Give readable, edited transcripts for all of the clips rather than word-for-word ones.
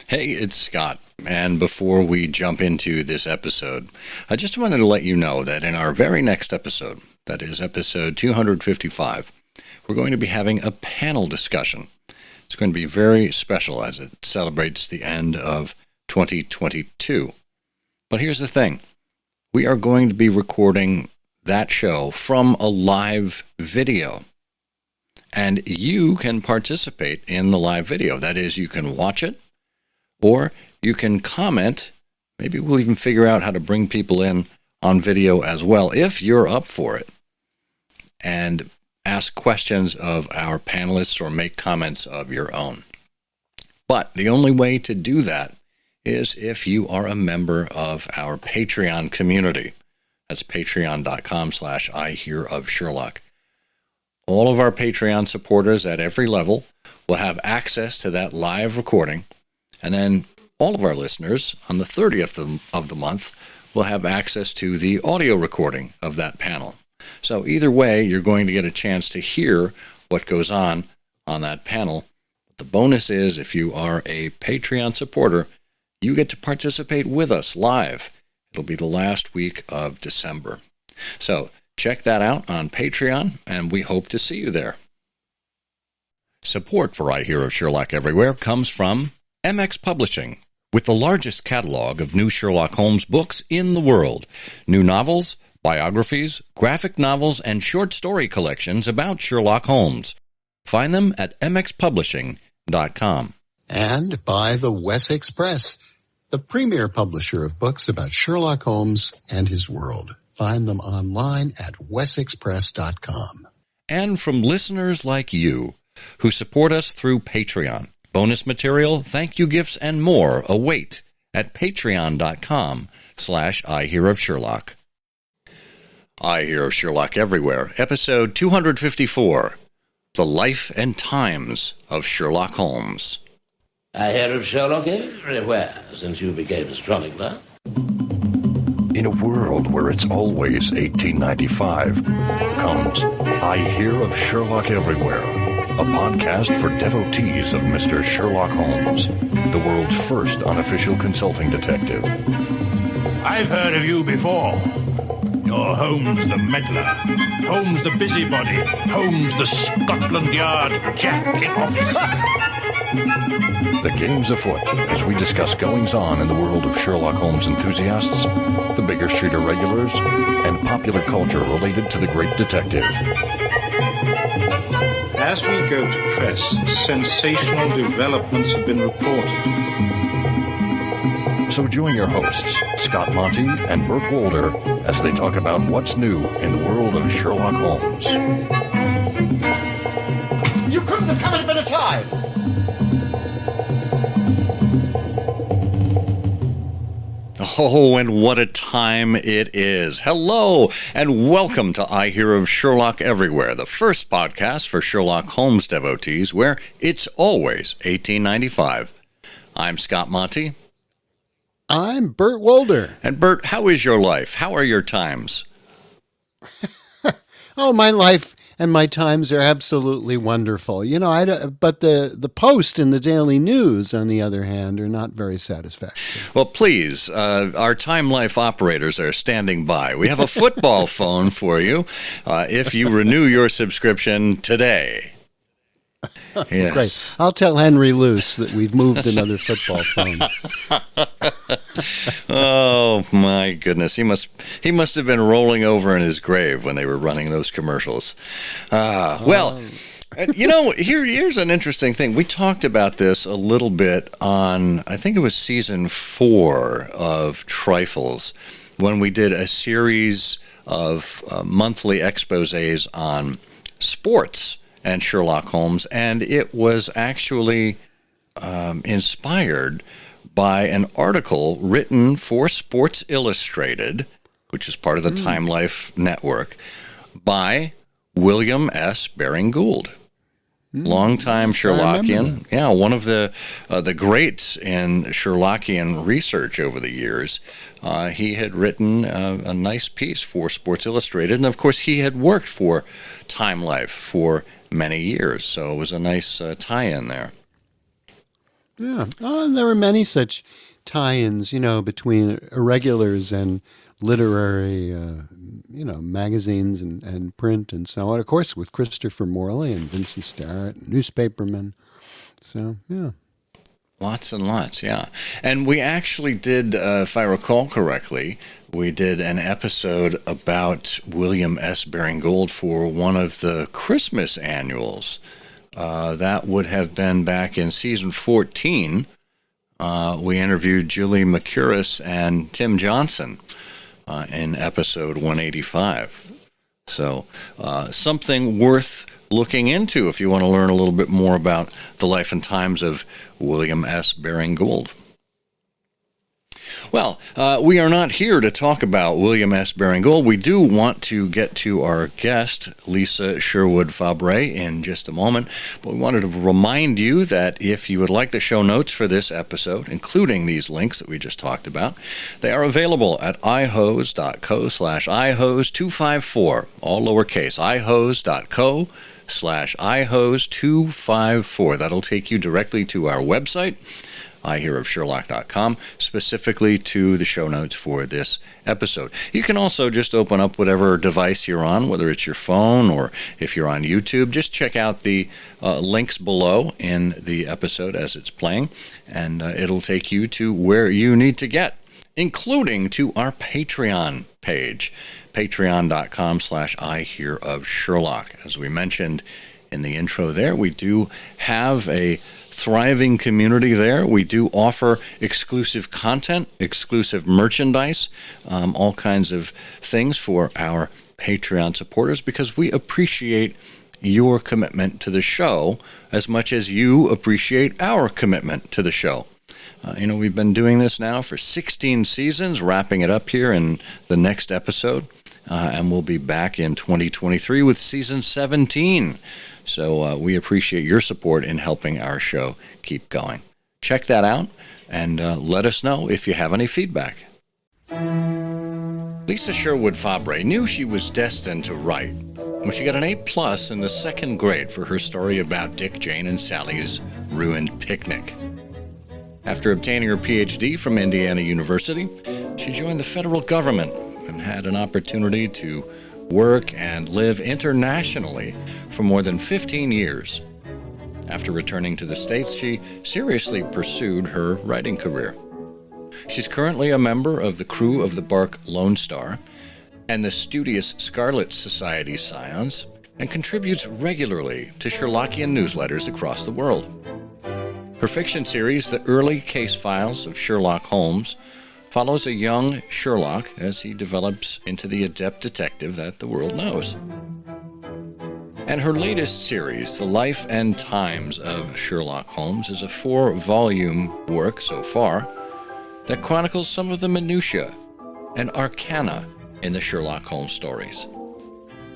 Hey, it's Scott. And before we jump into this episode, I just wanted to let you know that in our very next episode, that is episode 255, we're going to be having a panel discussion. It's going to be very special as it celebrates the end of 2022. But here's the thing. We are going to be recording that show from a live video. And you can participate in the live video. That is, you can watch it, or you can comment. Maybe we'll even figure out how to bring people in on video as well, if you're up for it, and ask questions of our panelists or make comments of your own. But the only way to do that is if you are a member of our Patreon community. That's patreon.com/IHearOfSherlock. All of our Patreon supporters at every level will have access to that live recording, and then all of our listeners on the 30th of the month will have access to the audio recording of that panel. So either way, you're going to get a chance to hear what goes on that panel. The bonus is, if you are a Patreon supporter, you get to participate with us live. It'll be the last week of December. So check that out on Patreon, and we hope to see you there. Support for I Hear of Sherlock Everywhere comes from MX Publishing, with the largest catalog of new Sherlock Holmes books in the world. New novels, biographies, graphic novels, and short story collections about Sherlock Holmes. Find them at mxpublishing.com. And by the Wessex Press, the premier publisher of books about Sherlock Holmes and his world. Find them online at wessexpress.com. And from listeners like you who support us through Patreon. Bonus material, thank you gifts, and more await at patreon.com/IHearOfSherlock. I Hear of Sherlock Everywhere, episode 254, The Life and Times of Sherlock Holmes. I hear of Sherlock everywhere since you became a chronicler. In a world where it's always 1895, comes I Hear of Sherlock Everywhere, a podcast for devotees of Mr. Sherlock Holmes, the world's first unofficial consulting detective. I've heard of you before. You're Holmes the meddler, Holmes the busybody, Holmes the Scotland Yard Jack in office. The game's afoot as we discuss goings-on in the world of Sherlock Holmes enthusiasts, the Baker Street irregulars, and popular culture related to the great detective. As we go to press, sensational developments have been reported. So join your hosts, Scott Monty and Burt Wolder, as they talk about what's new in the world of Sherlock Holmes. You couldn't have come at a better time! Oh, and what a time it is. Hello, and welcome to I Hear of Sherlock Everywhere, the first podcast for Sherlock Holmes devotees where it's always 1895. I'm Scott Monty. I'm Burt Wolder. And Burt, how is your life? How are your times? Oh, my life and my times are absolutely wonderful. You know, but the Post and the Daily News, on the other hand, are not very satisfactory. Well, please, our Time Life operators are standing by. We have a football phone for you if you renew your subscription today. Yes. Great. I'll tell Henry Luce that we've moved another football phone. Oh my goodness, he must have been rolling over in his grave when they were running those commercials. Well, you know, here's an interesting thing. We talked about this a little bit on, I think it was season 4 of Trifles, when we did a series of monthly exposés on sports and Sherlock Holmes, and it was actually inspired by an article written for Sports Illustrated, which is part of the Time Life network, by William S. Baring Gould. Longtime Sherlockian. Yeah, one of the greats in Sherlockian research over the years. He had written a nice piece for Sports Illustrated, and of course he had worked for Time Life for many years, so it was a nice tie-in there. Yeah. Oh, and there are many such tie-ins, between irregulars and literary, magazines and print and so on. Of course, with Christopher Morley and Vincent Starrett, newspapermen. So, yeah. Lots and lots, yeah. And we actually did, if I recall correctly, we did an episode about William S. Baring Gould for one of the Christmas annuals. That would have been back in season 14. We interviewed Julie McCurris and Tim Johnson in episode 185. So something worth looking into if you want to learn a little bit more about the life and times of William S. Baring Gould. Well, we are not here to talk about William S. Baring Gould. We do want to get to our guest, Liese Sherwood-Fabre, in just a moment. But we wanted to remind you that if you would like the show notes for this episode, including these links that we just talked about, they are available at ihose.co/ihose254, all lowercase, ihose.co/ihose254. That'll take you directly to our website, ihearofsherlock.com, specifically to the show notes for this episode. You can also just open up whatever device you're on, whether it's your phone or if you're on YouTube. Just check out the links below in the episode as it's playing, and it'll take you to where you need to get, including to our Patreon page, patreon.com/ihearofsherlock. As we mentioned in the intro there, we do have a thriving community there. We do offer exclusive content, exclusive merchandise, all kinds of things for our Patreon supporters, because we appreciate your commitment to the show as much as you appreciate our commitment to the show. We've been doing this now for 16 seasons, wrapping it up here in the next episode, and we'll be back in 2023 with season 17. So we appreciate your support in helping our show keep going. Check that out and let us know if you have any feedback. Liese Sherwood-Fabre knew she was destined to write when she got an A+ in the second grade for her story about Dick, Jane, and Sally's ruined picnic. After obtaining her PhD from Indiana University, she joined the federal government and had an opportunity to work and live internationally for more than 15 years. After returning to the States, she seriously pursued her writing career. She's currently a member of the crew of the bark Lone Star and the studious Scarlet Society Scions, and contributes regularly to Sherlockian newsletters across the world. Her fiction series, The Early Casefiles of Sherlock Holmes, follows a young Sherlock as he develops into the adept detective that the world knows. And her latest series, The Life and Times of Sherlock Holmes, is a 4-volume work so far that chronicles some of the minutiae and arcana in the Sherlock Holmes stories.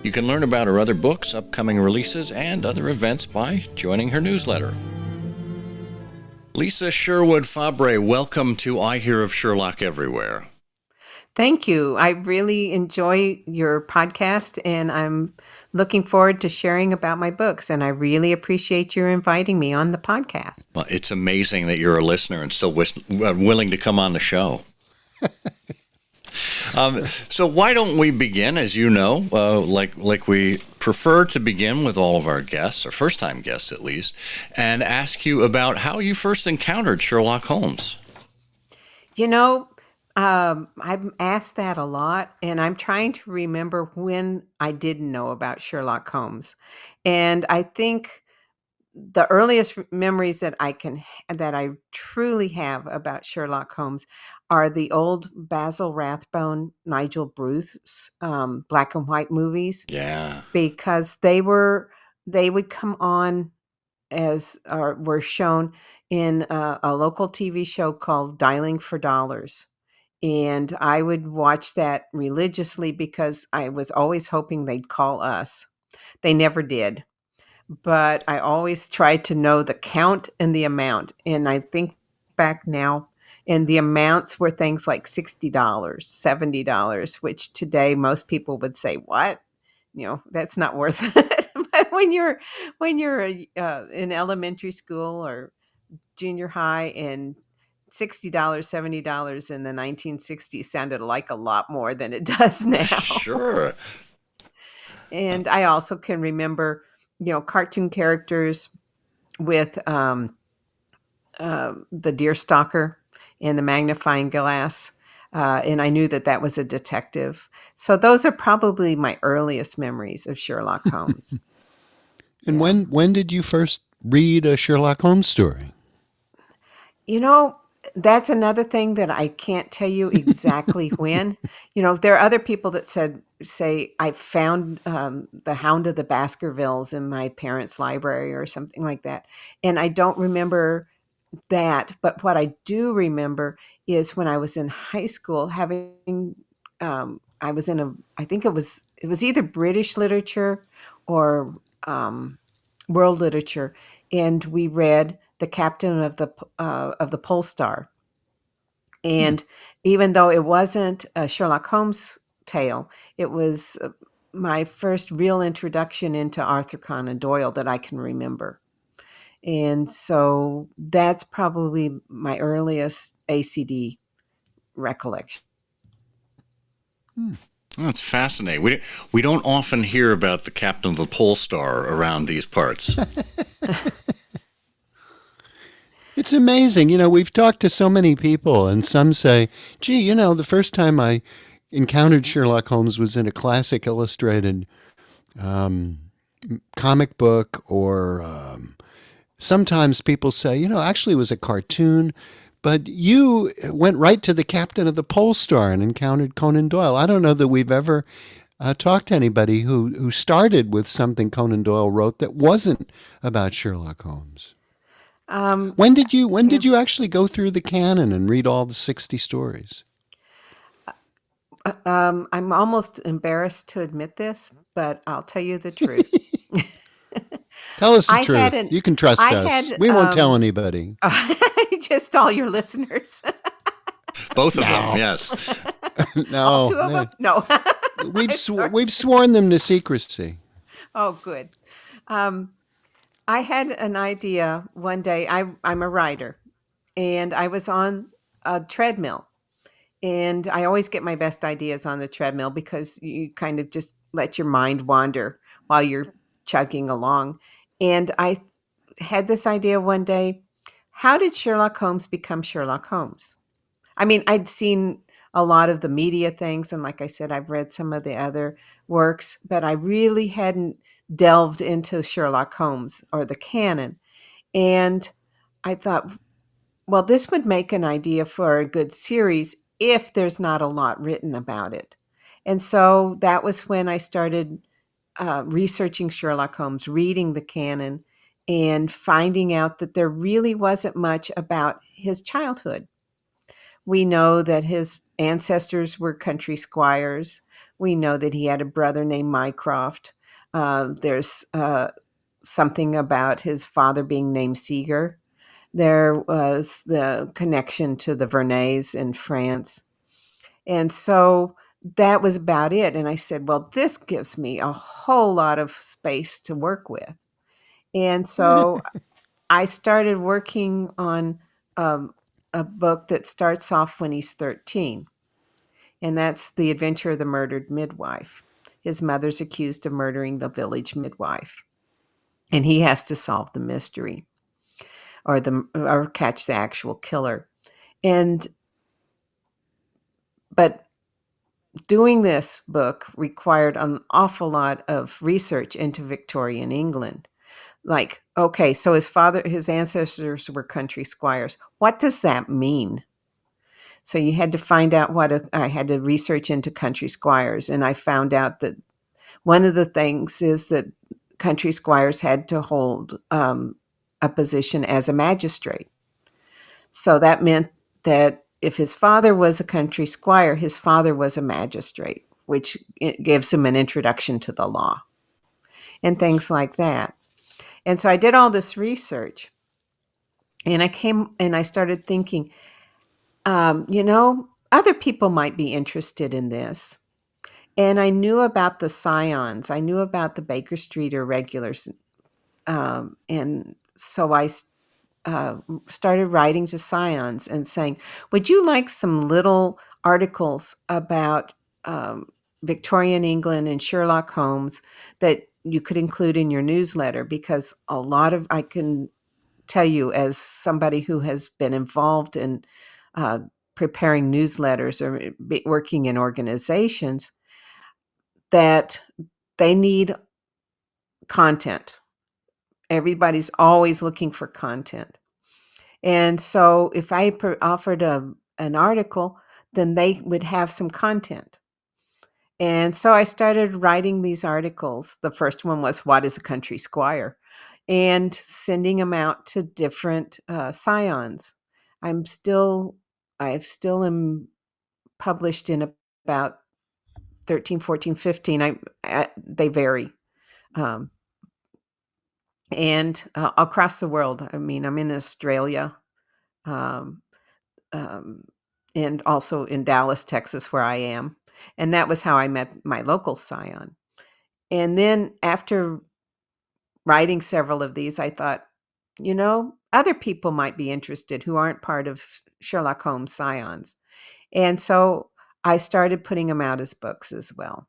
You can learn about her other books, upcoming releases, and other events by joining her newsletter. Liese Sherwood-Fabre, welcome to I Hear of Sherlock Everywhere. Thank you. I really enjoy your podcast, and I'm looking forward to sharing about my books, and I really appreciate you inviting me on the podcast. Well, it's amazing that you're a listener and still willing to come on the show. So why don't we begin, as you know, like we prefer to begin with all of our guests, or first-time guests at least, and ask you about how you first encountered Sherlock Holmes. I'm asked that a lot, and I'm trying to remember when I didn't know about Sherlock Holmes. And I think the earliest memories that I truly have about Sherlock Holmes are the old Basil Rathbone, Nigel Bruce black and white movies. Yeah. Because they would come on or were shown in a local TV show called Dialing for Dollars. And I would watch that religiously because I was always hoping they'd call us. They never did. But I always tried to know the count and the amount. And I think back now, and the amounts were things like $60, $70, which today most people would say, what? That's not worth it. But when you're in elementary school or junior high, and $60, $70 in the 1960s sounded like a lot more than it does now. Sure. And I also can remember, cartoon characters with the deer stalker and the magnifying glass. And I knew that was a detective. So those are probably my earliest memories of Sherlock Holmes. And Yeah. when did you first read a Sherlock Holmes story? That's another thing that I can't tell you exactly when. There are other people that say I found The Hound of the Baskervilles in my parents' library or something like that. And I don't remember that, but what I do remember is when I was in high school I was in I think it was either British literature or world literature, and we read The Captain of the Pole Star. And even though it wasn't a Sherlock Holmes tale, it was my first real introduction into Arthur Conan Doyle that I can remember. And so that's probably my earliest ACD recollection. That's fascinating. We don't often hear about the Captain of the Pole Star around these parts. It's amazing. We've talked to so many people, and some say, gee, the first time I encountered Sherlock Holmes was in a classic illustrated comic book, or sometimes people say, actually it was a cartoon, but you went right to the Captain of the Pole Star and encountered Conan Doyle. I don't know that we've ever talked to anybody who started with something Conan Doyle wrote that wasn't about Sherlock Holmes. When did you actually go through the canon and read all the 60 stories? I'm almost embarrassed to admit this, but I'll tell you the truth. Tell us the I truth. hadn't- You can trust I us. had, We won't tell anybody. just all your listeners. Both of them, yes. All No, two of them? No. we've sworn them to secrecy. Oh, good. I had an idea one day. I'm a writer, and I was on a treadmill. And I always get my best ideas on the treadmill because you kind of just let your mind wander while you're chugging along. And I had this idea one day. How did Sherlock Holmes become Sherlock Holmes? I mean, I'd seen a lot of the media things, and like I said, I've read some of the other works, but I really hadn't delved into Sherlock Holmes or the canon. And I thought, well, this would make an idea for a good series if there's not a lot written about it. And so that was when I started researching Sherlock Holmes, reading the canon, and finding out that there really wasn't much about his childhood. We know that his ancestors were country squires. We know that he had a brother named Mycroft. There's something about his father being named Seeger. There was the connection to the Vernays in France. And so that was about it. And I said, well, this gives me a whole lot of space to work with. And so I started working on a book that starts off when he's 13. And that's The Adventure of the Murdered Midwife. His mother's accused of murdering the village midwife. And he has to solve the mystery or catch the actual killer. But doing this book required an awful lot of research into Victorian England. Like, okay, so his ancestors were country squires. What does that mean? So you had to find out I had to research into country squires, and I found out that one of the things is that country squires had to hold a position as a magistrate. So that meant that if his father was a country squire, his father was a magistrate, which gives him an introduction to the law and things like that. And so I did all this research, and I started thinking, other people might be interested in this. And I knew about the scions. I knew about the Baker Street Irregulars. And so I started writing to scions and saying, would you like some little articles about Victorian England and Sherlock Holmes that you could include in your newsletter? Because I can tell you, as somebody who has been involved in preparing newsletters or working in organizations, that they need content. Everybody's always looking for content. And so if I offered an article, then they would have some content. And so I started writing these articles. The first one was, What is a Country Squire? And sending them out to different scions. I've still am published in about 13, 14, 15. They vary. And across the world. I mean, I'm in Australia, um, and also in Dallas, Texas, where I am. And that was how I met my local scion. And then after writing several of these, I thought, other people might be interested who aren't part of Sherlock Holmes scions. And so I started putting them out as books as well.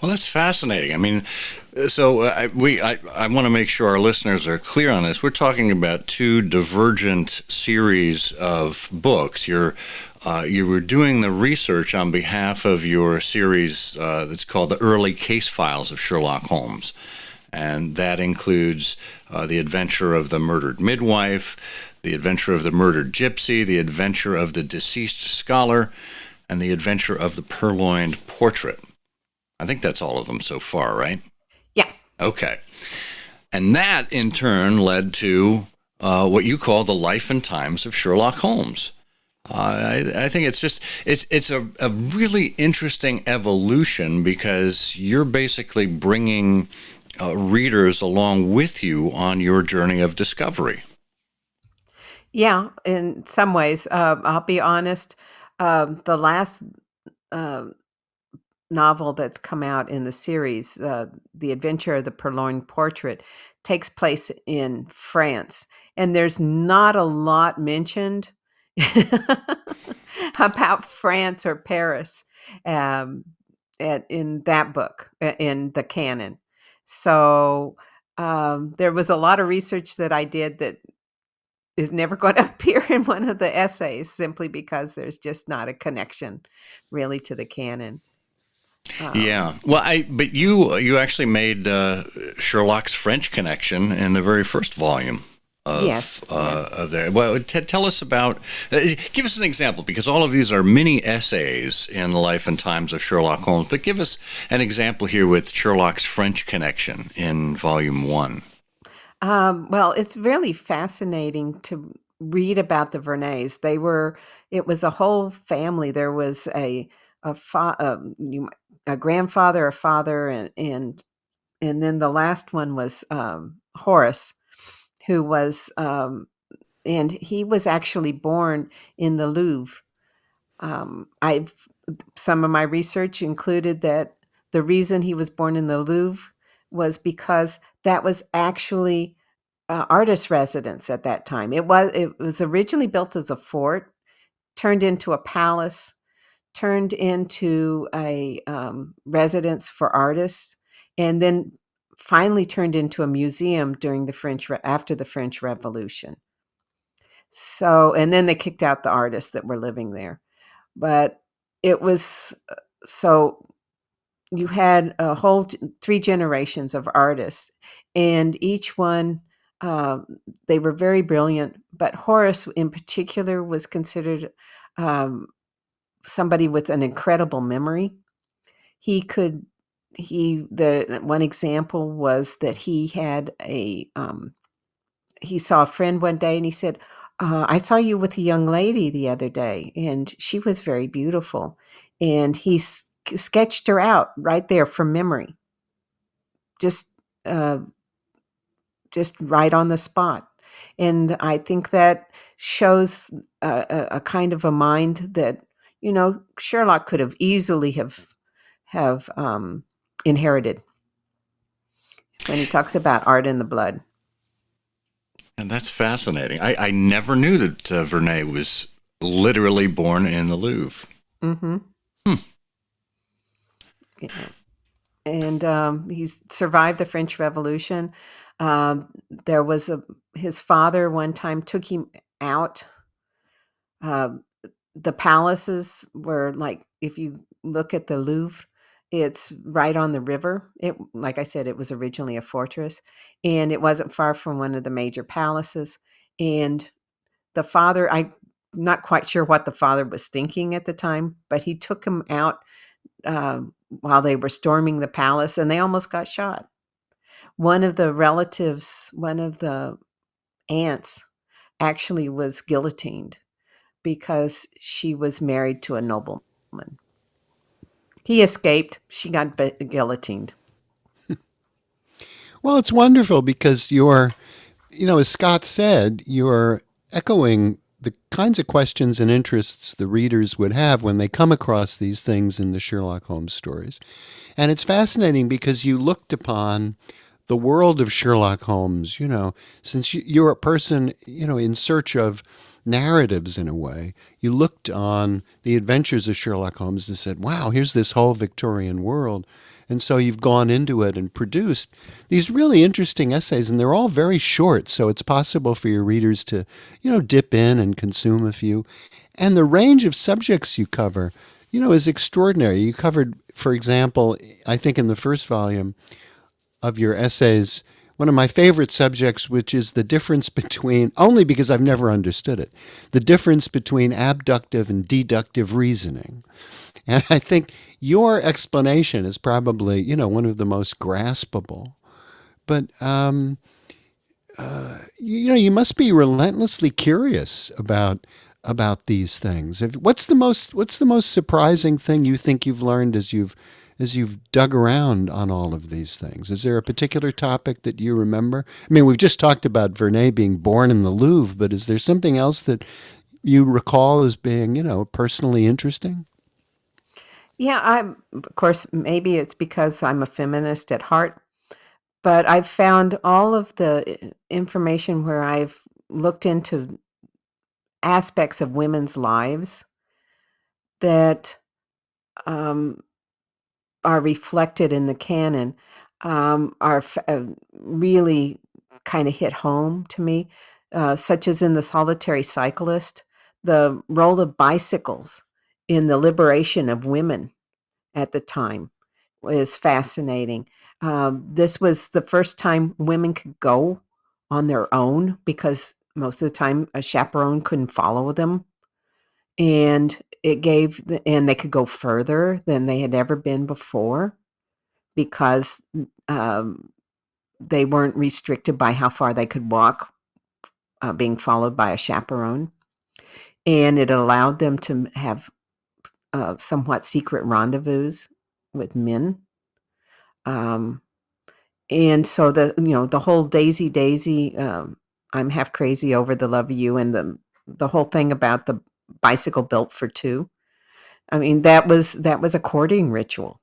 Well, that's fascinating. I mean, so I want to make sure our listeners are clear on this. We're talking about two divergent series of books. You were doing the research on behalf of your series that's called The Early Casefiles of Sherlock Holmes. And that includes The Adventure of the Murdered Midwife, The Adventure of the Murdered Gypsy, The Adventure of the Deceased Scholar, and The Adventure of the Purloined Portrait. I think that's all of them so far, right? Yeah. Okay. And that, in turn, led to what you call the life and times of Sherlock Holmes. I think it's a really interesting evolution, because you're basically bringing readers along with you on your journey of discovery. Yeah, in some ways. I'll be honest. The last novel that's come out in the series, The Adventure of the Purloined Portrait, takes place in France. And there's not a lot mentioned about France or Paris in that book, in the canon. So there was a lot of research that I did that is never going to appear in one of the essays, simply because there's just not a connection really to the canon. Yeah. Well, but you actually made Sherlock's French connection in the very first volume of Yes. of there. Well, tell us about. Give us an example, because all of these are mini essays in the life and times of Sherlock Holmes. But give us an example here with Sherlock's French connection in volume 1. Well, it's really fascinating to read about the Verneys. It was a whole family. There was a grandfather, a father, and then the last one was Horace, who was, and he was actually born in the Louvre. Some of my research included that the reason he was born in the Louvre was because that was actually artist residence at that time. It was originally built as a fort, turned into a palace, turned into a residence for artists, and then finally turned into a museum during after the French Revolution. So, and then they kicked out the artists that were living there. But it was so you had a whole 3 generations of artists, and each one, they were very brilliant. But Horace, in particular, was considered somebody with an incredible memory. The one example was that he saw a friend one day, and he said, I saw you with a young lady the other day, and she was very beautiful. And he sketched her out right there from memory, just right on the spot. And I think that shows a kind of a mind that, Sherlock could have easily have inherited when he talks about art in the blood. And that's fascinating. I never knew that Vernet was literally born in the Louvre. Mm-hmm. Yeah. And he survived the French Revolution. There was his father one time took him out. The palaces were like, if you look at the Louvre, it's right on the river. It, like I said, it was originally a fortress, and it wasn't far from one of the major palaces. And the father, I'm not quite sure what the father was thinking at the time, but he took him out while they were storming the palace, and they almost got shot. One of the relatives, one of the aunts, actually was guillotined because she was married to a nobleman. He escaped. She got guillotined. Well, it's wonderful because as Scott said, you're echoing the kinds of questions and interests the readers would have when they come across these things in the Sherlock Holmes stories. And it's fascinating because you looked upon the world of Sherlock Holmes, since you're a person, in search of narratives in a way. You looked on the adventures of Sherlock Holmes and said, wow, here's this whole Victorian world. And so you've gone into it and produced these really interesting essays, and they're all very short, so it's possible for your readers to, dip in and consume a few. And the range of subjects you cover, is extraordinary. You covered, for example, I think in the first volume of your essays, one of my favorite subjects, which is the difference between, only because I've never understood it, the difference between abductive and deductive reasoning. And I think your explanation is probably, one of the most graspable. But, you must be relentlessly curious about these things. What's the most surprising thing you think you've learned as you've dug around on all of these things? Is there a particular topic that you remember? I mean, we've just talked about Vernet being born in the Louvre, but is there something else that you recall as being, personally interesting? Yeah, of course, maybe it's because I'm a feminist at heart, but I've found all of the information where I've looked into aspects of women's lives that um, are reflected in the canon really kind of hit home to me, such as in The Solitary Cyclist, the role of bicycles in the liberation of women at the time is fascinating. This was the first time women could go on their own because most of the time a chaperone couldn't follow them. And and they could go further than they had ever been before because they weren't restricted by how far they could walk, being followed by a chaperone. And it allowed them to have somewhat secret rendezvous with men. And so the whole Daisy, I'm half crazy over the love of you, and the whole thing about the bicycle built for two. I mean, that was a courting ritual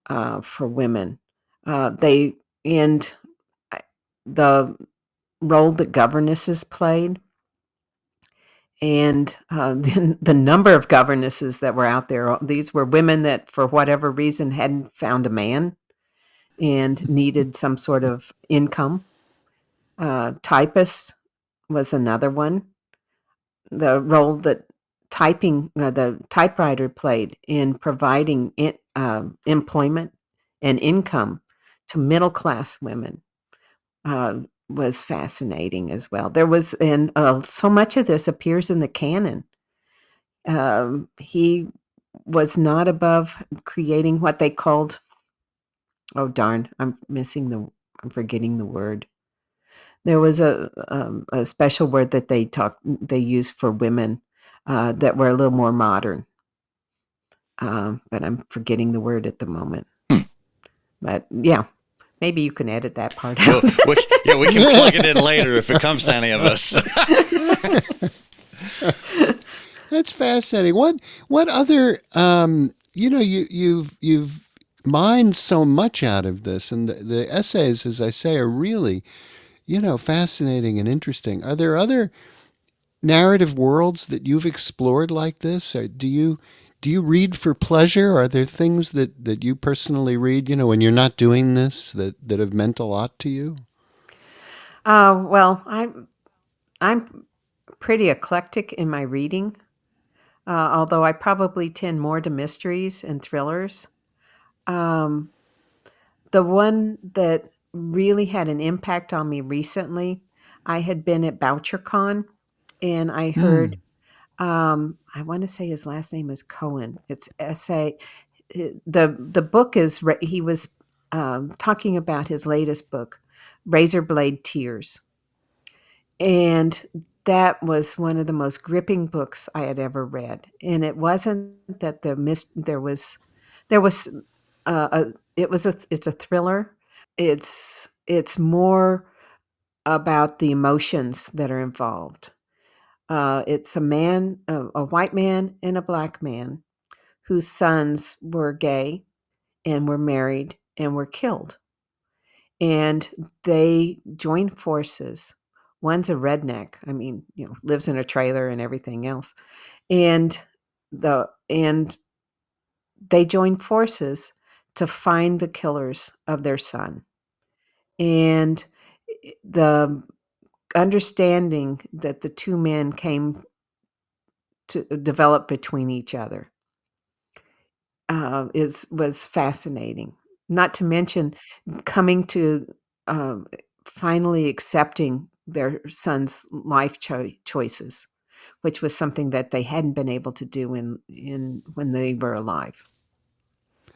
for women. They and the role that governesses played, and the number of governesses that were out there. These were women that, for whatever reason, hadn't found a man and needed some sort of income. Typist was another one. The role that the typewriter played in providing employment and income to middle-class women was fascinating as well. There was, and so much of this appears in the canon. He was not above creating what they called, oh darn, I'm forgetting the word. There was a special word that they used for women that were a little more modern, but I'm forgetting the word at the moment. But yeah, maybe you can edit that part out. We can plug it in later if it comes to any of us. That's fascinating. What other you've mined so much out of this, and the essays, as I say, are really fascinating and interesting. Are there other narrative worlds that you've explored like this? Or do you read for pleasure? Are there things that you personally read, when you're not doing this that have meant a lot to you? Well, I'm pretty eclectic in my reading, although I probably tend more to mysteries and thrillers. Um, the one that really had an impact on me recently, I had been at BoucherCon, and I heard, Hmm. I want to say his last name is Cohen. It's S.A. The book is, he was talking about his latest book, Razor Blade Tears. And that was one of the most gripping books I had ever read. And it wasn't that there was it's a thriller. It's more about the emotions that are involved. It's a white man and a black man whose sons were gay and were married and were killed. And they joined forces. One's a redneck. I mean, lives in a trailer and everything else. And and they joined forces to find the killers of their son. And the understanding that the two men came to develop between each other was fascinating. Not to mention coming to um, finally accepting their son's life choices, which was something that they hadn't been able to do in when they were alive.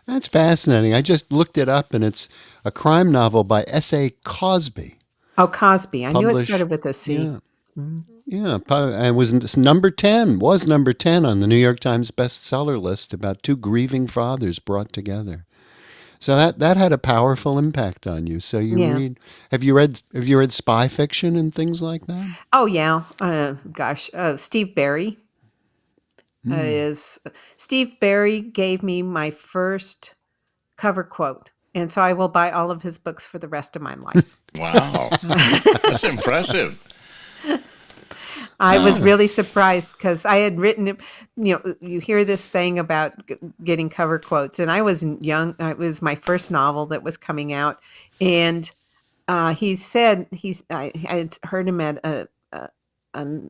That's fascinating. I just looked it up, and it's a crime novel by S.A. Cosby. Oh, Cosby. I knew it Published, started with a C. yeah, Mhm. yeah, and was number 10 on the New York Times bestseller list about two grieving fathers brought together. So that had a powerful impact on you. So Yeah. have you read spy fiction and things like that? Oh, yeah. Gosh, Steve Barry Hmm. is Steve Barry gave me my first cover quote, and so I will buy all of his books for the rest of my life. Wow. That's impressive. I was really surprised because I had written it. You hear this thing about getting cover quotes, and I was young. It was my first novel that was coming out, and he said I had heard him at a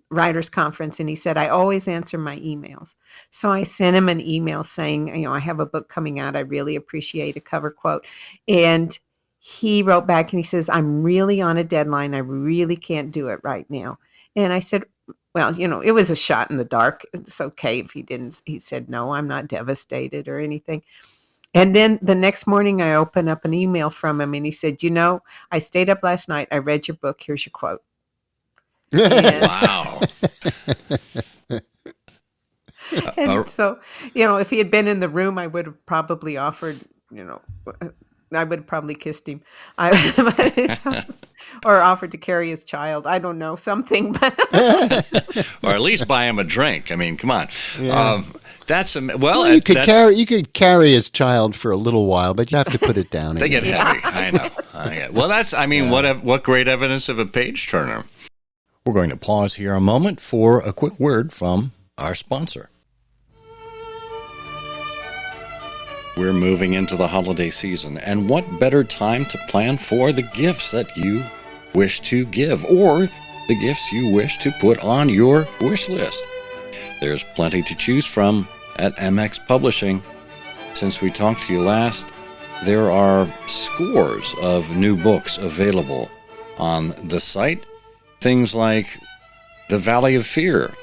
writers conference, and he said I always answer my emails. So I sent him an email saying, I have a book coming out. I really appreciate a cover quote, and he wrote back and he says, I'm really on a deadline. I really can't do it right now. And I said, well, it was a shot in the dark. It's okay if he didn't. He said, no, I'm not devastated or anything. And then the next morning I opened up an email from him and he said, I stayed up last night. I read your book. Here's your quote. And, Wow. and so, if he had been in the room, I would have probably offered, I would have probably kissed him. Or offered to carry his child. I don't know, something. But Or at least buy him a drink. I mean, come on. Yeah. Well, you could carry his child for a little while, but you have to put it down. They get again. heavy. I know. Well, what great evidence of a page turner. We're going to pause here a moment for a quick word from our sponsor. We're moving into the holiday season, and what better time to plan for the gifts that you wish to give or the gifts you wish to put on your wish list. There's plenty to choose from at MX Publishing. Since we talked to you last, there are scores of new books available on the site. Things like The Valley of Fear,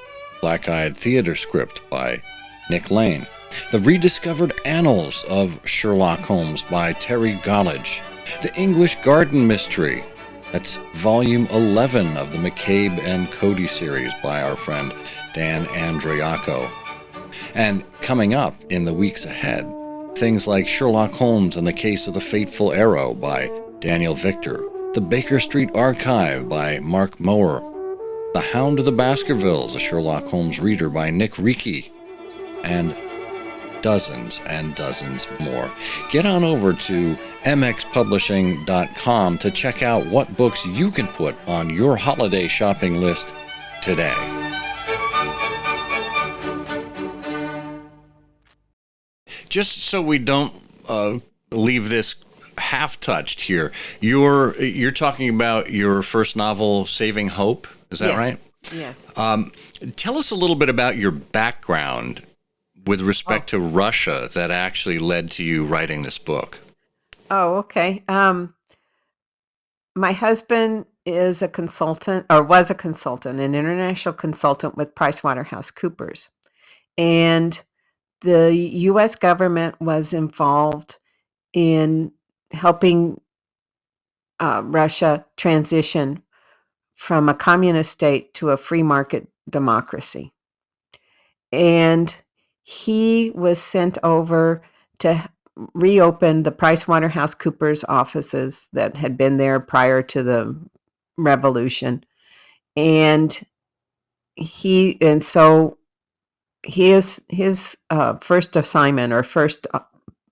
Black-Eyed Theater script by Nick Lane. The Rediscovered Annals of Sherlock Holmes by Terry Gollage. The English Garden Mystery. That's volume 11 of the McCabe and Cody series by our friend Dan Andriaco. And coming up in the weeks ahead, things like Sherlock Holmes and the Case of the Fateful Arrow by Daniel Victor. The Baker Street Archive by Mark Moore. The Hound of the Baskervilles, a Sherlock Holmes reader by Nick Reiki. And dozens and dozens more. Get on over to mxpublishing.com to check out what books you can put on your holiday shopping list today. Just so we don't leave this half-touched here, you're talking about your first novel, Saving Hope. Is that right? Yes. Tell us a little bit about your background with respect to Russia that actually led to you writing this book. Oh, okay. My husband is a consultant, or was a consultant, an international consultant with PricewaterhouseCoopers. And the U.S. government was involved in helping Russia transition from a communist state to a free market democracy. And he was sent over to reopen the PricewaterhouseCoopers offices that had been there prior to the revolution. And so his first assignment, or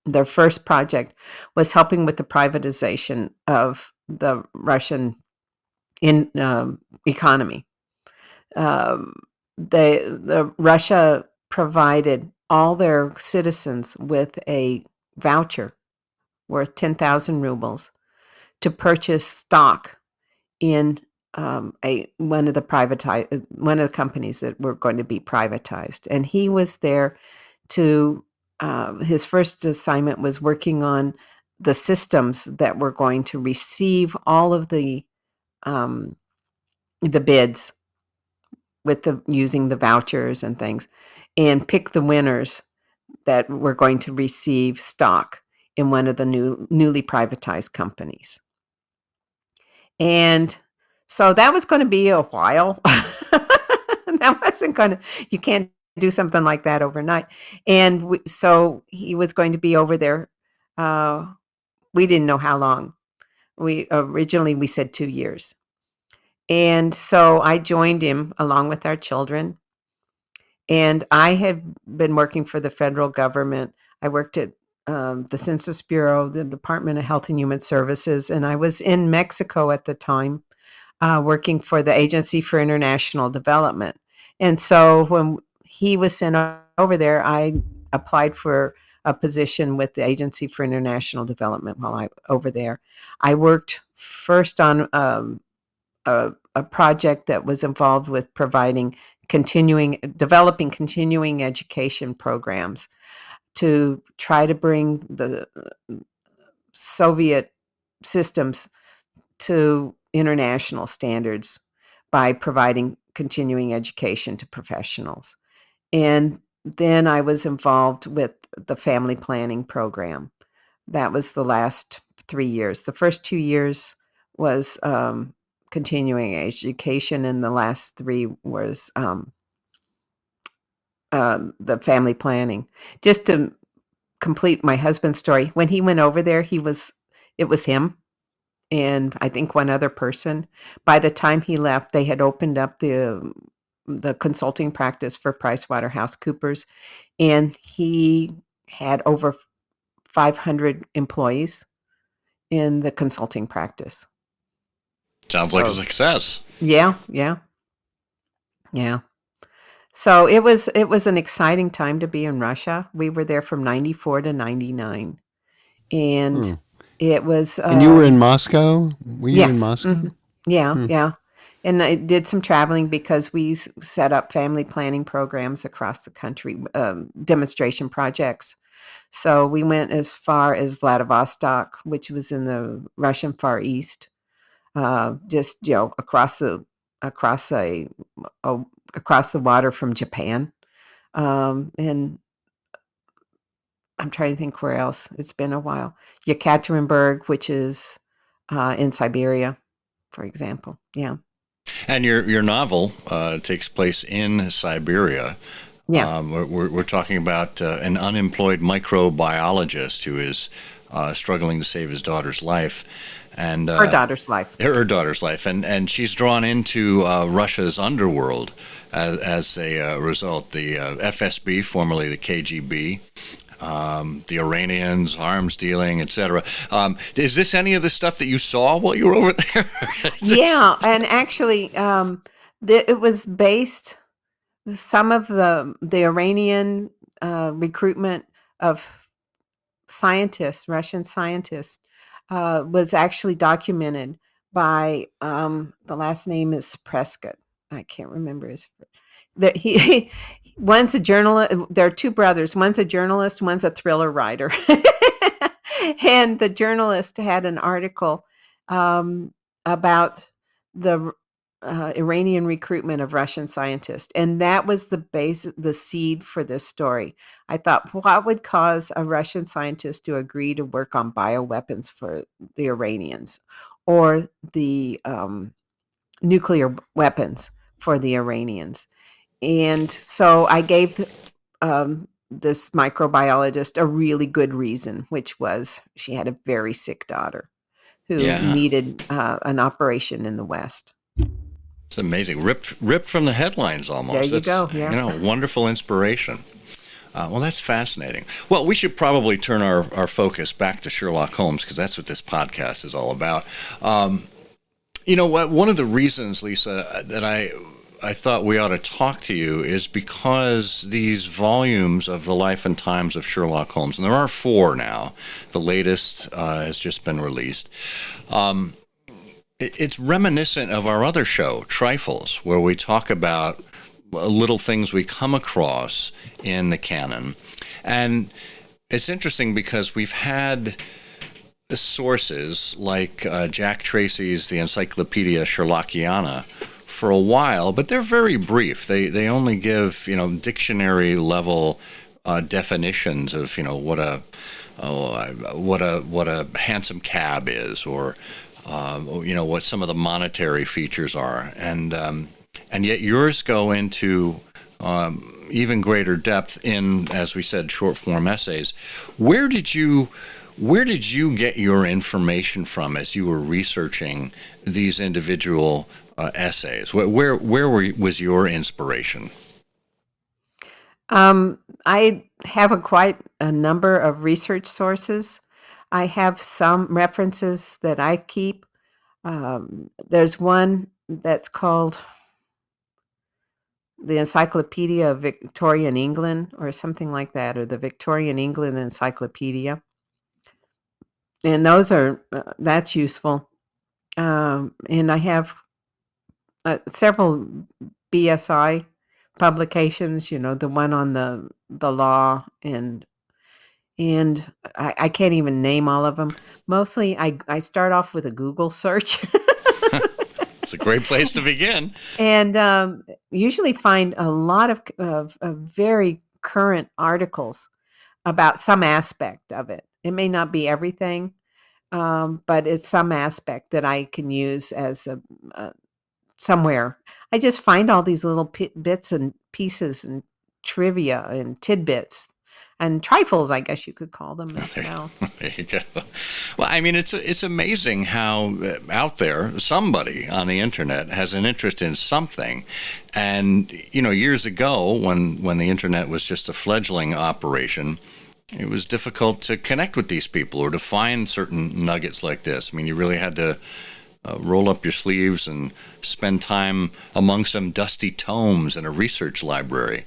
their first project, was helping with the privatization of the Russian economy. The Russia provided all their citizens with a voucher worth 10,000 rubles to purchase stock in one of the companies that were going to be privatized. And he was there to his first assignment was working on the systems that were going to receive all of the bids using the vouchers and things, and pick the winners that were going to receive stock in one of the newly privatized companies. And so that was going to be a while. That wasn't going to, you can't do something like that overnight. And so he was going to be over there. We didn't know how long. Originally we said 2 years. And so I joined him along with our children. And I had been working for the federal government. I worked at the Census Bureau, the Department of Health and Human Services, and I was in Mexico at the time, working for the Agency for International Development. And so when he was sent over there, I applied for a position with the Agency for International Development while I was over there. I worked first on a project that was involved with developing continuing education programs to try to bring the Soviet systems to international standards by providing continuing education to professionals. And then I was involved with the family planning program. That was the last 3 years. The first 2 years was continuing education, and the last 3 was the family planning. Just to complete my husband's story, when he went over there, it was him and I think one other person. By the time he left, they had opened up the consulting practice for PricewaterhouseCoopers, and he had over 500 employees in the consulting practice. Sounds like a success. Yeah. So it was an exciting time to be in Russia. We were there from 94 to 99. And it was... and you were in Moscow? Were you in Moscow? Mm-hmm. Yeah. And I did some traveling because we set up family planning programs across the country, demonstration projects. So we went as far as Vladivostok, which was in the Russian Far East, just, across the water from Japan. And I'm trying to think where else. It's been a while. Yekaterinburg, which is in Siberia, for example. Yeah. And your novel takes place in Siberia. Yeah. We're talking about an unemployed microbiologist who is struggling to save his daughter's life. And Her daughter's life. Her daughter's life. And she's drawn into Russia's underworld as a result. The FSB, formerly the KGB, the Iranians, arms dealing, etc. Is this any of the stuff that you saw while you were over there? Yeah, and actually, it was based. Some of the Iranian recruitment of scientists, Russian scientists, was actually documented by the last name is Prescott. I can't remember his. That one's a journalist. There are two brothers. One's a journalist. One's a thriller writer. And the journalist had an article about the Iranian recruitment of Russian scientists, and that was the seed for this story. I thought, what would cause a Russian scientist to agree to work on bioweapons for the Iranians, or the nuclear weapons for the Iranians? And so I gave this microbiologist a really good reason, which was she had a very sick daughter who needed an operation in the West. It's amazing. Ripped from the headlines almost. There you go. Yeah. Wonderful inspiration. Well, that's fascinating. Well, we should probably turn our focus back to Sherlock Holmes, because that's what this podcast is all about. You know what? One of the reasons, Lisa, that I thought we ought to talk to you is because these volumes of the life and times of Sherlock Holmes, and there are 4 now, the latest has just been released. It's reminiscent of our other show, Trifles, where we talk about little things we come across in the canon. And it's interesting because we've had sources like Jack Tracy's The Encyclopedia Sherlockiana for a while, but they're very brief. They only give, dictionary level definitions of, what a handsome cab is, or what some of the monetary features are, and yet yours go into even greater depth in, as we said, short form essays. Where did you get your information from as you were researching these individual essays? Where was your inspiration? I have quite a number of research sources. I have some references that I keep. There's one that's called the Encyclopedia of Victorian England, or something like that, or the Victorian England Encyclopedia. And those are, that's useful. And I have several BSI publications, the one on the law, and I can't even name all of them. Mostly I start off with a Google search. It's a great place to begin. And usually find a lot of very current articles about some aspect of it. It may not be everything, but it's some aspect that I can use as somewhere. I just find all these little bits and pieces and trivia and tidbits and trifles, I guess you could call them as well. There you go. Well, I mean, it's amazing how out there somebody on the internet has an interest in something. And, years ago when the internet was just a fledgling operation, it was difficult to connect with these people or to find certain nuggets like this. I mean, you really had to roll up your sleeves and spend time among some dusty tomes in a research library.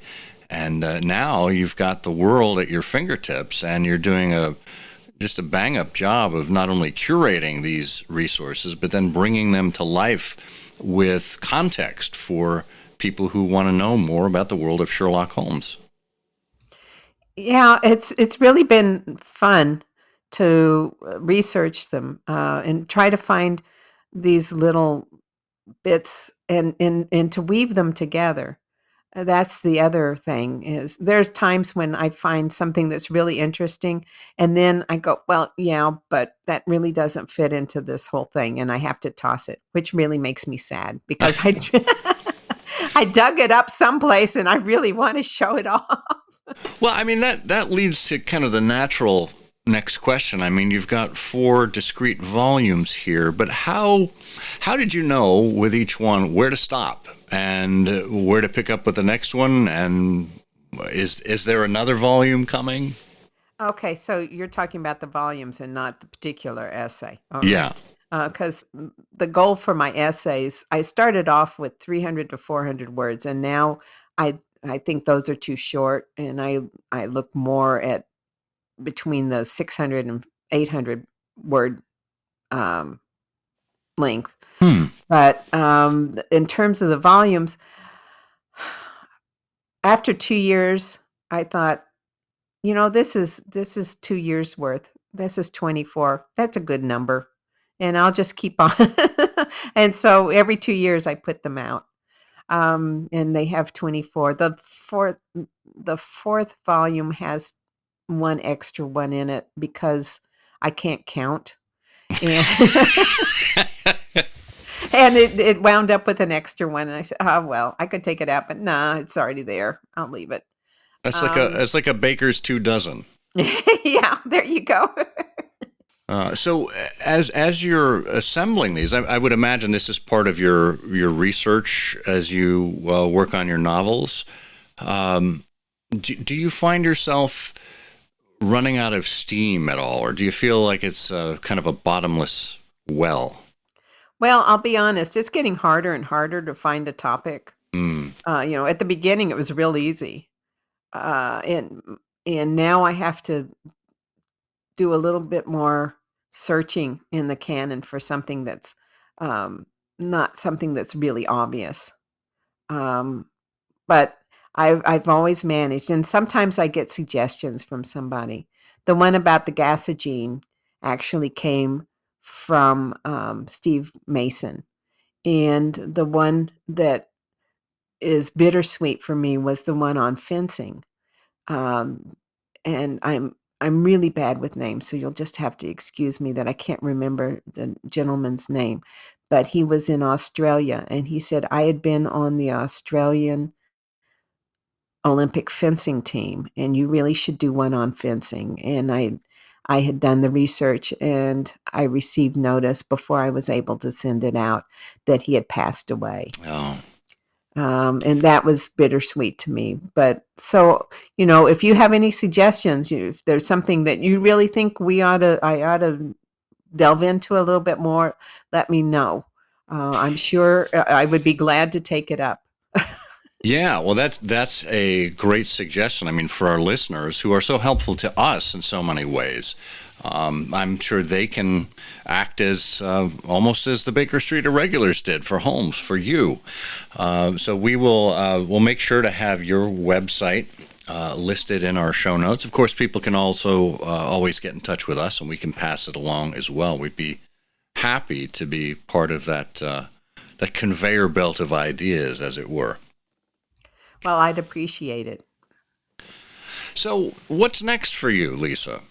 And now you've got the world at your fingertips, and you're doing just a bang-up job of not only curating these resources, but then bringing them to life with context for people who want to know more about the world of Sherlock Holmes. Yeah, it's really been fun to research them and try to find these little bits and to weave them together. That's the other thing, is there's times when I find something that's really interesting, and then I go, well, yeah, but that really doesn't fit into this whole thing, and I have to toss it, which really makes me sad, because I dug it up someplace and I really want to show it off. Well, I mean, that leads to kind of the natural next question. I mean, you've got 4 discrete volumes here, but how did you know with each one where to stop and where to pick up with the next one? And is there another volume coming? Okay, so you're talking about the volumes and not the particular essay. All Yeah. right. Because the goal for my essays, I started off with 300 to 400 words, and now I think those are too short, and I look more at between the 600 and 800 word um, length. Hmm. But in terms of the volumes, after 2 years, I thought, this is 2 years worth. This is 24. That's a good number. And I'll just keep on. And so every 2 years I put them out. And they have 24. The fourth volume has one extra one in it because I can't count. And and it wound up with an extra one. And I said, oh, well, I could take it out, but nah, it's already there. I'll leave it. It's like a baker's 2 dozen. Yeah, there you go. So as you're assembling these, I would imagine this is part of your research as you work on your novels. Do you find yourself running out of steam at all, or do you feel like it's kind of a bottomless well? Well, I'll be honest, it's getting harder and harder to find a topic. Mm. At the beginning, it was real easy. And now I have to do a little bit more searching in the canon for something that's not something that's really obvious. Um, but I've always managed, and sometimes I get suggestions from somebody. The one about the gasogene actually came from Steve Mason, and the one that is bittersweet for me was the one on fencing. Um, and I'm really bad with names, so you'll just have to excuse me that I can't remember the gentleman's name. But he was in Australia, and he said I had been on the Australian Olympic fencing team, and you really should do one on fencing. And I had done the research, and I received notice before I was able to send it out that he had passed away. Oh. And that was bittersweet to me. But so, if you have any suggestions, if there's something that you really think I ought to delve into a little bit more, let me know. I'm sure I would be glad to take it up. Yeah, well, that's a great suggestion. I mean, for our listeners who are so helpful to us in so many ways, I'm sure they can act as almost as the Baker Street Irregulars did for Holmes, for you. So we'll make sure to have your website listed in our show notes. Of course, people can also always get in touch with us, and we can pass it along as well. We'd be happy to be part of that conveyor belt of ideas, as it were. Well, I'd appreciate it. So what's next for you, Lisa?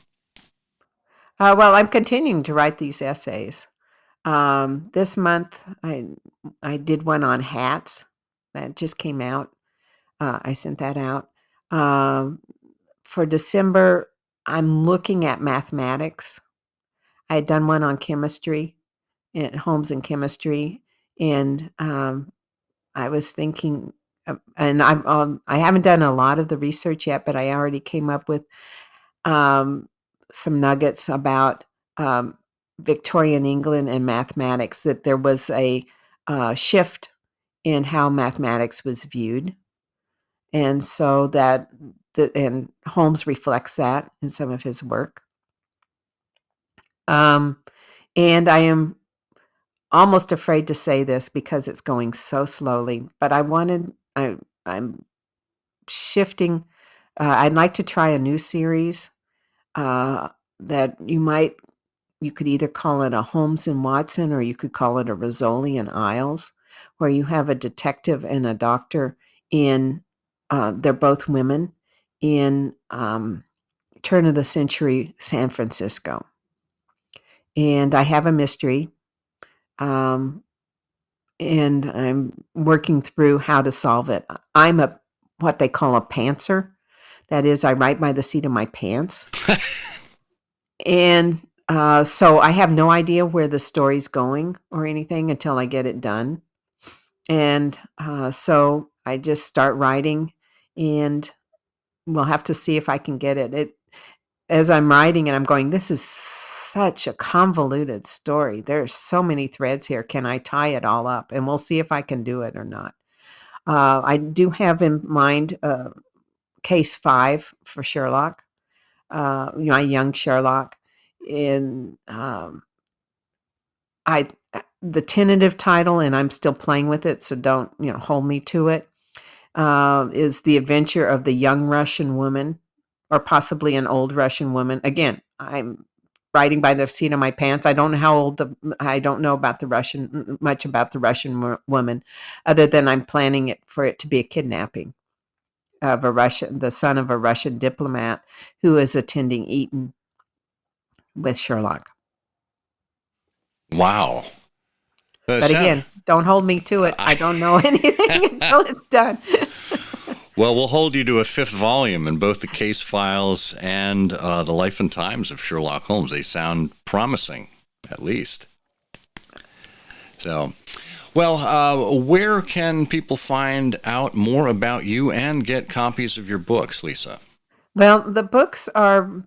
Well, I'm continuing to write these essays. This month, I did one on hats that just came out. I sent that out. For December, I'm looking at mathematics. I had done one on chemistry, Holmes and chemistry, and I was thinking, and I haven't done a lot of the research yet, but I already came up with some nuggets about Victorian England and mathematics. That there was a shift in how mathematics was viewed, and so and Holmes reflects that in some of his work. And I am almost afraid to say this because it's going so slowly, but I'm shifting. I'd like to try a new series that you could either call it a Holmes and Watson, or you could call it a Rizzoli and Isles, where you have a detective and a doctor they're both women, in turn of the century San Francisco. And I have a mystery. And I'm working through how to solve it. I'm what they call a pantser. That is, I write by the seat of my pants. And so I have no idea where the story's going or anything until I get it done. And so I just start writing, and we'll have to see if I can get it. As I'm writing and I'm going, this is such a convoluted story. There's so many threads here. Can I tie it all up? And we'll see if I can do it or not. I do have in mind case 5 for Sherlock, my young Sherlock. In the tentative title, and I'm still playing with it, so don't hold me to it. Is The Adventure of the Young Russian Woman, or possibly an old Russian woman. Again, I'm writing by the seat of my pants. I don't know about much about the Russian woman, other than I'm planning for it to be a kidnapping of the son of a Russian diplomat who is attending Eton with Sherlock. Wow. But again, don't hold me to it. I don't know anything until it's done. Well, we'll hold you to a 5th volume in both the Casefiles and the Life and Times of Sherlock Holmes. They sound promising, at least. So, well, where can people find out more about you and get copies of your books, Lisa? Well, the books are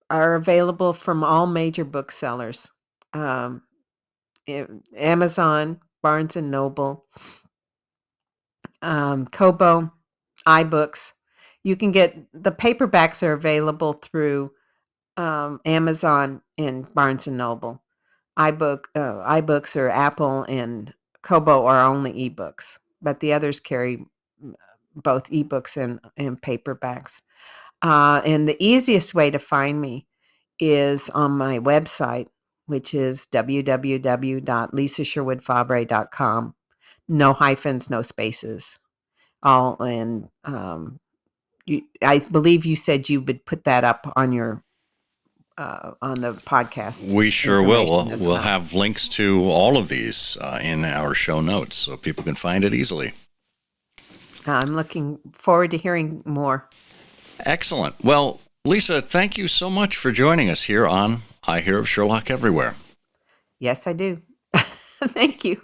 available from all major booksellers. Amazon, Barnes and Noble, Kobo, iBooks. You can get the paperbacks are available through Amazon and Barnes and Noble. iBooks or Apple and Kobo are only ebooks, but the others carry both ebooks and paperbacks. And the easiest way to find me is on my website, which is www.liesesherwood-fabre.com. No hyphens, no spaces. All and I believe you said you would put that up on your on the podcast. We sure will. We'll have links to all of these in our show notes, so people can find it easily. I'm looking forward to hearing more. Excellent. Well, Lisa, thank you so much for joining us here on I Hear of Sherlock Everywhere. Yes, I do. Thank you.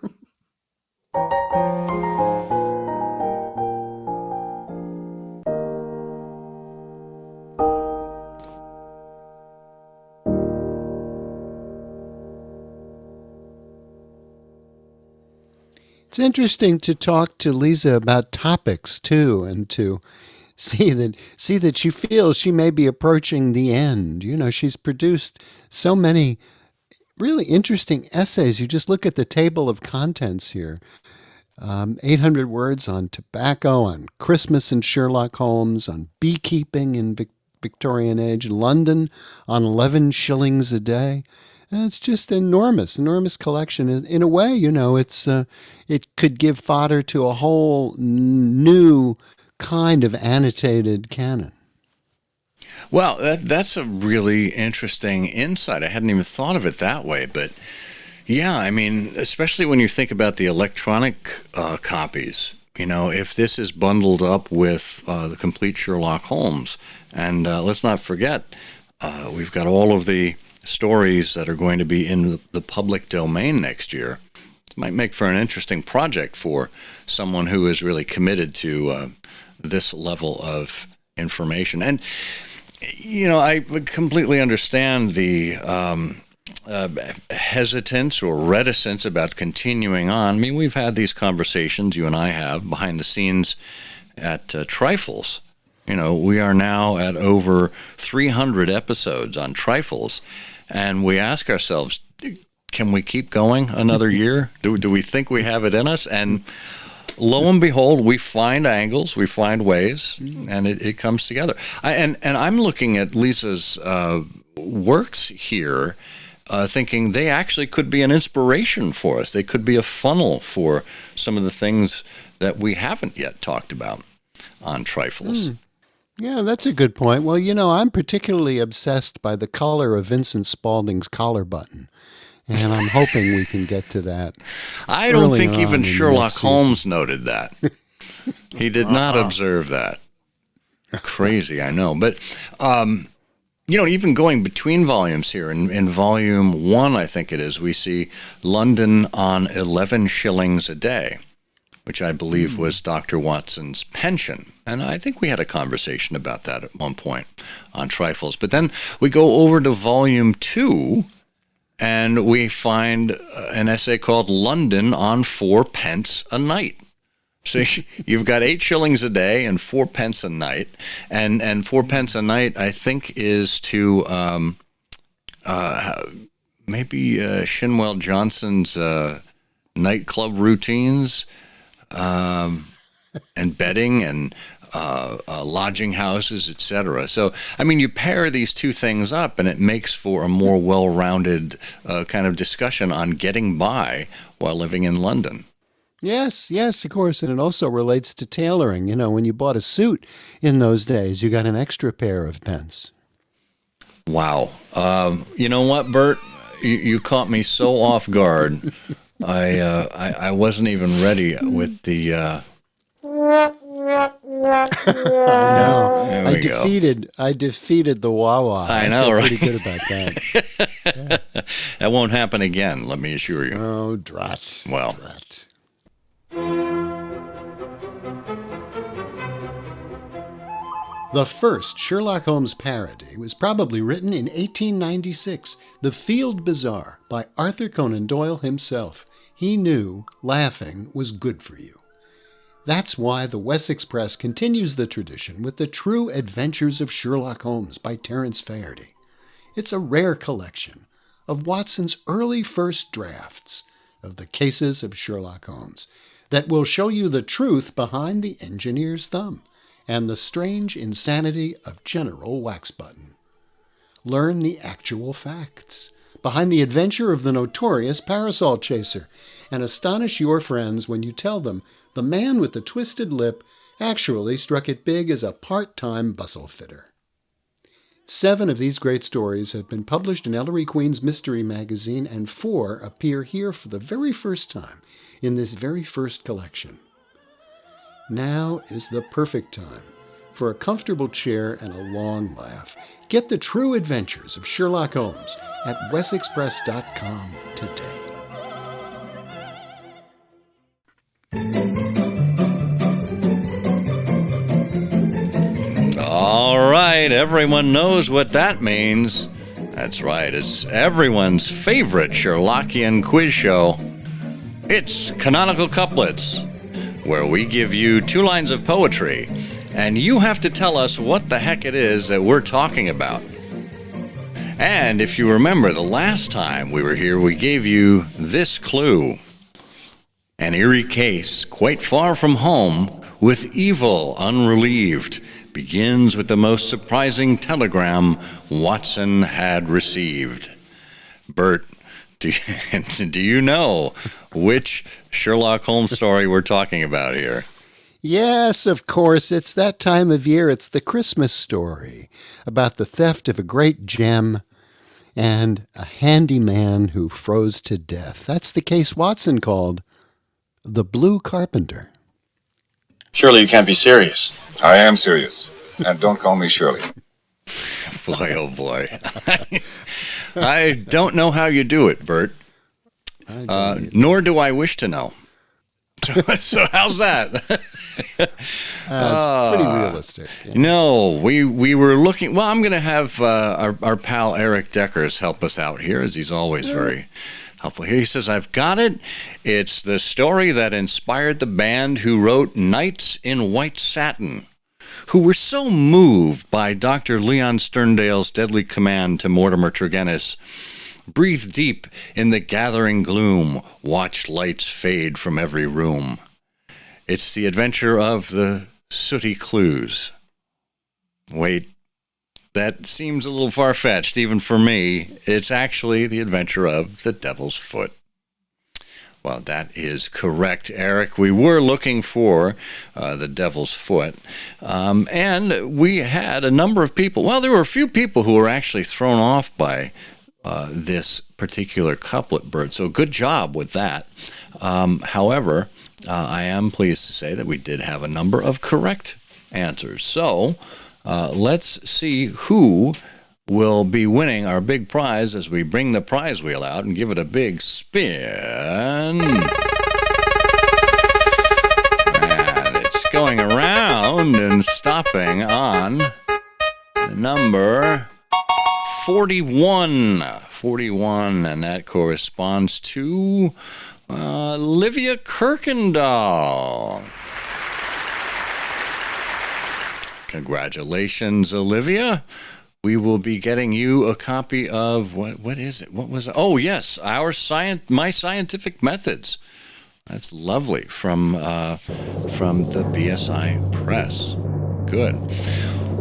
It's interesting to talk to Lisa about topics too, and to see that she feels she may be approaching the end. She's produced so many really interesting essays. You just look at the table of contents here. 800 words on tobacco, on Christmas and Sherlock Holmes, on beekeeping in Victorian age, London on 11 shillings a day. And it's just enormous collection. In a way, it could give fodder to a whole new kind of annotated canon. Well, that's a really interesting insight. I hadn't even thought of it that way, but yeah, I mean, especially when you think about the electronic copies, if this is bundled up with the complete Sherlock Holmes, and let's not forget, we've got all of the stories that are going to be in the public domain next year. It might make for an interesting project for someone who is really committed to this level of information. And, I completely understand the hesitance or reticence about continuing on. I mean, we've had these conversations, you and I have, behind the scenes at Trifles. We are now at over 300 episodes on Trifles, and we ask ourselves, can we keep going another year? Do we think we have it in us? And lo and behold, we find angles, we find ways, and it comes together. And I'm looking at Lisa's works here, thinking they actually could be an inspiration for us. They could be a funnel for some of the things that we haven't yet talked about on Trifles. Yeah, that's a good point. Well, I'm particularly obsessed by the color of Vincent Spaulding's collar button, and I'm hoping we can get to that. I don't think even Sherlock Holmes noted that. He did not observe that. Crazy, I know. But even going between volumes here, in volume 1, I think it is, we see London on 11 shillings a day, which I believe was Dr. Watson's pension. And I think we had a conversation about that at one point on Trifles. But then we go over to volume 2, and we find an essay called London on 4 pence a night. So you've got 8 shillings a day and 4 pence a night, and 4 pence a night, I think, is to maybe Shinwell Johnson's nightclub routines, and bedding and lodging houses, etc. So, I mean, you pair these two things up, and it makes for a more well-rounded kind of discussion on getting by while living in London. Yes, of course. And it also relates to tailoring. When you bought a suit in those days, you got an extra pair of pence. Wow. You know what, Bert? You caught me so off guard. I wasn't even ready with the... I know. I defeated the Wawa. I know, feel right? Pretty good about that. That won't happen again, let me assure you. Oh, drat. Well... Drat. The first Sherlock Holmes parody was probably written in 1896, The Field Bazaar, by Arthur Conan Doyle himself. He knew laughing was good for you. That's why the Wessex Press continues the tradition with The True Adventures of Sherlock Holmes by Terence Faherty. It's a rare collection of Watson's early first drafts of the cases of Sherlock Holmes that will show you the truth behind the engineer's thumb and the strange insanity of General Waxbutton. Learn the actual facts behind the adventure of the notorious parasol chaser, and astonish your friends when you tell them the man with the twisted lip actually struck it big as a part-time bustle fitter. 7 of these great stories have been published in Ellery Queen's Mystery Magazine, and 4 appear here for the very first time in this very first collection. Now is the perfect time for a comfortable chair and a long laugh. Get The True Adventures of Sherlock Holmes at wessexpress.com today. All right, everyone knows what that means. That's right, it's everyone's favorite Sherlockian quiz show. It's Canonical Couplets, where we give you 2 lines of poetry, and you have to tell us what the heck it is that we're talking about. And if you remember, the last time we were here, we gave you this clue. An eerie case, quite far from home, with evil unrelieved, begins with the most surprising telegram Watson had received. Bert, do you know which Sherlock Holmes story we're talking about here? Yes, of course. It's that time of year. It's the Christmas story about the theft of a great gem and a handyman who froze to death. That's the case Watson called The Blue Carpenter. Surely you can't be serious. I am serious. And don't call me Shirley. Boy, oh boy. I don't know how you do it, Bert. Nor do I wish to know. So how's that? It's pretty realistic. Yeah. No, we were looking... Well, I'm going to have our pal Eric Deckers help us out here, as he's always very helpful here. He says, I've got it. It's the story that inspired the band who wrote Knights in White Satin, who were so moved by Dr. Leon Sterndale's deadly command to Mortimer Tregennis. Breathe deep in the gathering gloom, watch lights fade from every room. It's the adventure of the sooty clues. Wait, that seems a little far-fetched, even for me. It's actually the adventure of the Devil's Foot. Well, that is correct, Eric. We were looking for the Devil's Foot, and we had a number of people. Well, there were a few people who were actually thrown off by this particular couplet, Bert, so good job with that. However, I am pleased to say that we did have a number of correct answers. So let's see who will be winning our big prize as we bring the prize wheel out and give it a big spin. And it's going around and stopping on number 41. 41, and that corresponds to Olivia Kirkendall. Congratulations, Olivia. We will be getting you a copy of, what is it? What was it? Oh, yes, My Scientific Methods. That's lovely, from the BSI Press. Good.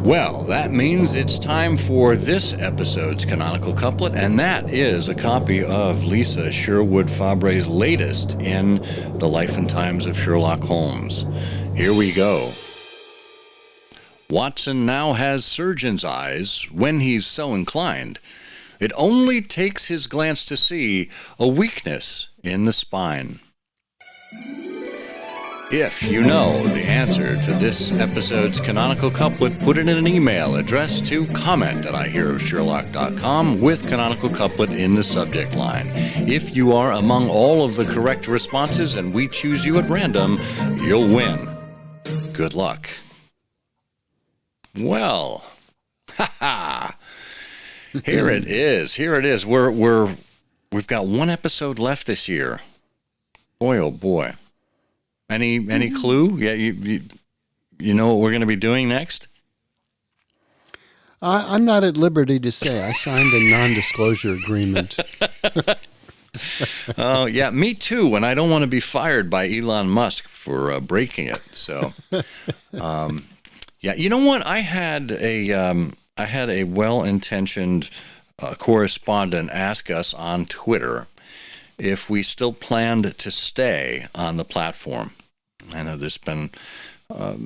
Well, that means it's time for this episode's Canonical Couplet, and that is a copy of Liese Sherwood-Fabre's latest in The Life and Times of Sherlock Holmes. Here we go. Watson now has surgeon's eyes when he's so inclined. It only takes his glance to see a weakness in the spine. If you know the answer to this episode's Canonical Couplet, put it in an email addressed to comment@ihearofsherlock.com with Canonical Couplet in the subject line. If you are among all of the correct responses and we choose you at random, you'll win. Good luck. Well, here it is. Here it is. We've got one episode left this year. Boy, oh boy. Any clue? Yeah, you know what we're going to be doing next? I'm not at liberty to say. I signed a non-disclosure agreement. Oh, yeah, me too. And I don't want to be fired by Elon Musk for breaking it. So, yeah, you know what? I had a well-intentioned correspondent ask us on Twitter if we still planned to stay on the platform. I know there's been a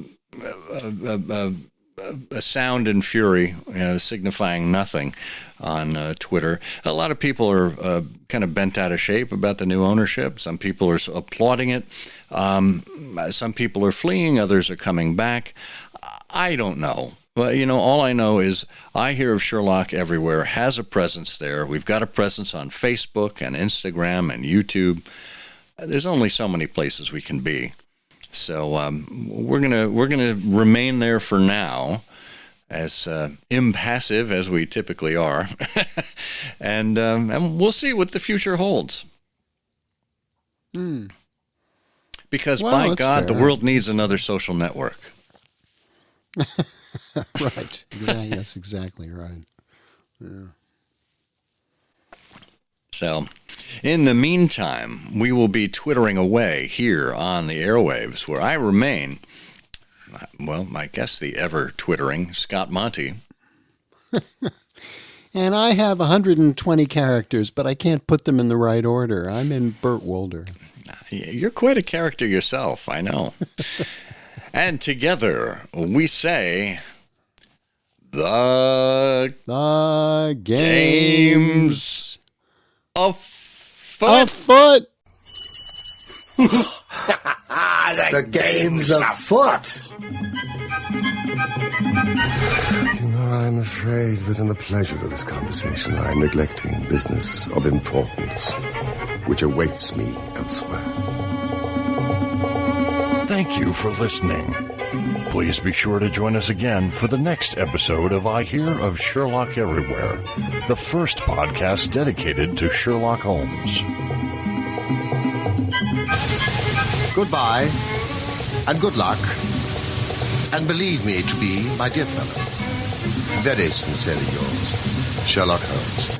sound and fury, signifying nothing on Twitter. A lot of people are kind of bent out of shape about the new ownership. Some people are applauding it. Some people are fleeing. Others are coming back. I don't know. But, all I know is I Hear of Sherlock Everywhere has a presence there. We've got a presence on Facebook and Instagram and YouTube. There's only so many places we can be. So we're gonna remain there for now, as impassive as we typically are, and we'll see what the future holds. Because by God, the world needs another social network. Right. Yes, exactly right. Yeah. So, in the meantime, we will be twittering away here on the airwaves, where I remain, well, I guess the ever-twittering Scott Monty. And I have 120 characters, but I can't put them in the right order. I'm in Burt Wolder. You're quite a character yourself, I know. And together, we say... The game's afoot. The game's afoot. I'm afraid that in the pleasure of this conversation, I am neglecting business of importance, which awaits me elsewhere. Thank you for listening. Please be sure to join us again for the next episode of I Hear of Sherlock Everywhere, the first podcast dedicated to Sherlock Holmes. Goodbye, and good luck, and believe me to be, my dear fellow, very sincerely yours, Sherlock Holmes.